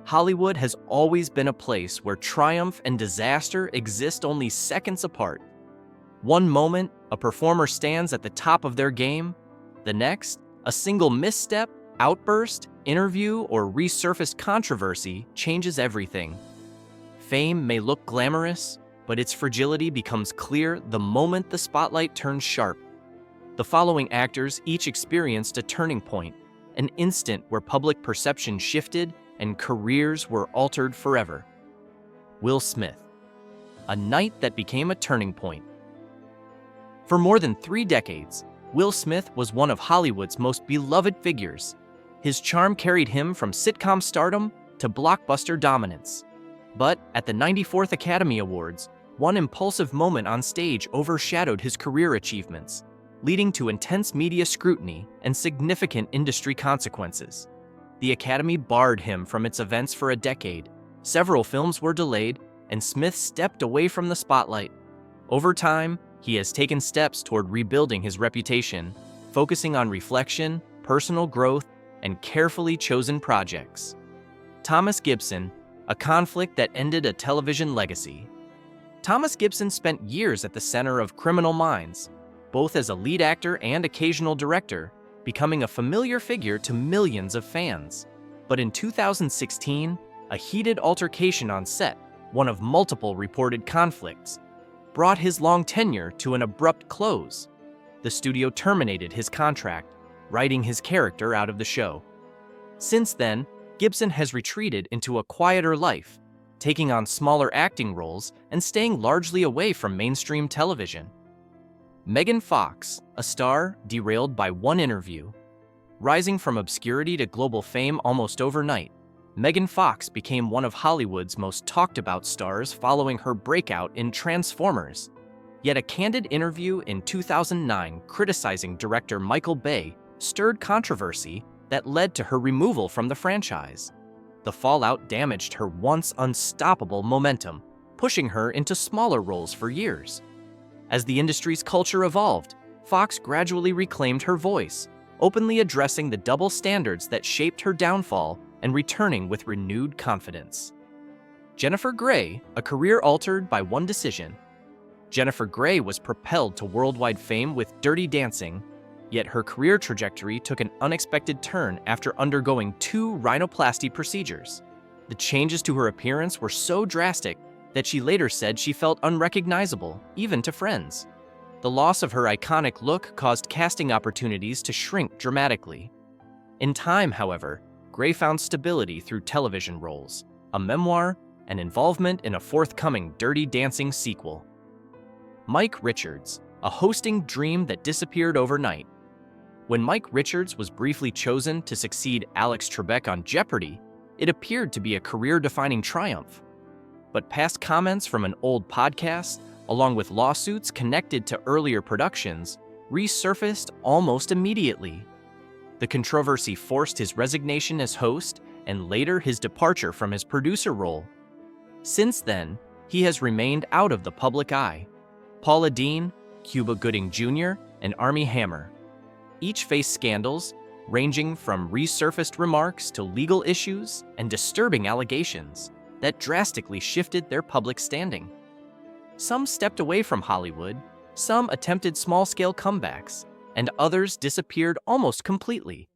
Hollywood has always been a place where triumph and disaster exist only seconds apart. One moment, a performer stands at the top of their game. The next, a single misstep, outburst, interview, or resurfaced controversy changes everything. Fame may look glamorous, but its fragility becomes clear the moment the spotlight turns sharp. The following actors each experienced a turning point, an instant where public perception shifted and careers were altered forever. Will Smith. A night that became a turning point. For more than 3 decades, Will Smith was one of Hollywood's most beloved figures. His charm carried him from sitcom stardom to blockbuster dominance. But at the 94th Academy Awards, one impulsive moment on stage overshadowed his career achievements, leading to intense media scrutiny and significant industry consequences. The Academy barred him from its events for a decade. Several films were delayed, and Smith stepped away from the spotlight. Over time, he has taken steps toward rebuilding his reputation, focusing on reflection, personal growth, and carefully chosen projects. Thomas Gibson, a conflict that ended a television legacy. Thomas Gibson spent years at the center of Criminal Minds, both as a lead actor and occasional director, becoming a familiar figure to millions of fans. But in 2016, a heated altercation on set, one of multiple reported conflicts, brought his long tenure to an abrupt close. The studio terminated his contract, writing his character out of the show. Since then, Gibson has retreated into a quieter life, taking on smaller acting roles and staying largely away from mainstream television. Megan Fox, a star derailed by one interview. Rising from obscurity to global fame almost overnight, Megan Fox became one of Hollywood's most talked-about stars following her breakout in Transformers. Yet a candid interview in 2009 criticizing director Michael Bay stirred controversy that led to her removal from the franchise. The fallout damaged her once unstoppable momentum, pushing her into smaller roles for years. As the industry's culture evolved, Fox gradually reclaimed her voice, openly addressing the double standards that shaped her downfall and returning with renewed confidence. Jennifer Grey, a career altered by one decision. Jennifer Grey was propelled to worldwide fame with Dirty Dancing, yet her career trajectory took an unexpected turn after undergoing 2 rhinoplasty procedures. The changes to her appearance were so drastic that she later said she felt unrecognizable, even to friends. The loss of her iconic look caused casting opportunities to shrink dramatically. In time, however, Grey found stability through television roles, a memoir, and involvement in a forthcoming Dirty Dancing sequel. Mike Richards, a hosting dream that disappeared overnight. When Mike Richards was briefly chosen to succeed Alex Trebek on Jeopardy, it appeared to be a career-defining triumph. But past comments from an old podcast, along with lawsuits connected to earlier productions, resurfaced almost immediately. The controversy forced his resignation as host and later his departure from his producer role. Since then, he has remained out of the public eye. Paula Deen, Cuba Gooding Jr., and Armie Hammer each faced scandals ranging from resurfaced remarks to legal issues and disturbing allegations that drastically shifted their public standing. Some stepped away from Hollywood, some attempted small-scale comebacks, and others disappeared almost completely.